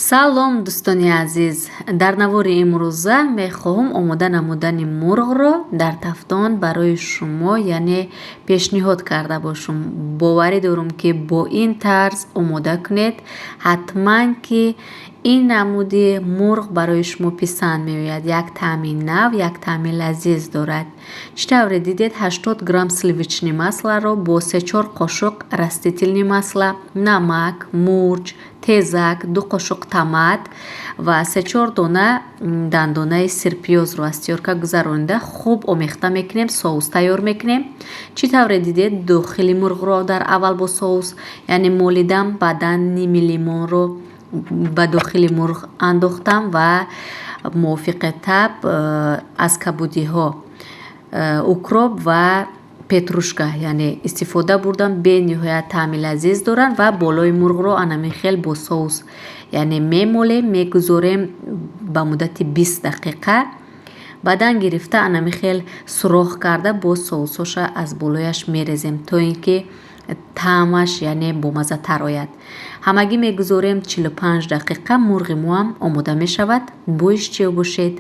салом дӯстони азиз, дар навори имрӯза мехоҳам омода намудани мурғро дар тафтон барои шумо яъне пешниҳод карда бошам. Боварӣ дорам ки бо ин тарз омода кунед, ҳатман ки ин намуди мурғ барои шумо писанд меояд. Як таъми нав, як таъми лазиз дорад. Чӣ тавре дидед 80 грамм сливични масларо бо 3-4 қошуқ растительни масла, намак, мурч, тезак, 2 қошуқ томат ва 3-4 дона дандонаи сирпиёзро аз тиёрка гузаронида хуб омехта мекунем, соус тайёр мекунем. Чӣ тавре дидед дохили мурғро дар аввал бо соус яъне молидам, баъдан ними лимонро ба дохили мурғ андохтам ва мувофиқи таб аз кабудиҳо укроп ва петрушка яъне истифода бурдам. бениҳоят таъми лазиз доранд ва болои мурғро анамин хел бо соус яъне мемолем, мегузорем ба муддати 20 дақиқа. баъдан гирифта анамин хел суроғ карда бо соусоша аз болояш мерезем то ин ки таъмаш яъне бомаззатар ояд. ҳамагӣ мегузорем 45 дақиқа. мурғи моам омода мешавад. бо ишҷиё бошед.